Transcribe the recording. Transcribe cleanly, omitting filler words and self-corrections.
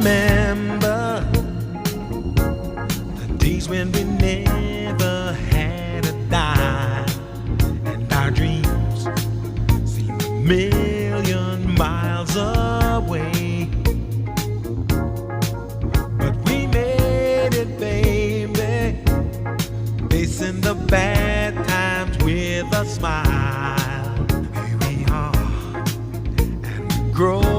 remember the days when we never had a dime, and our dreams seemed a million miles away. But we made it, baby, facing the bad times with a smile. Here we are, and we grow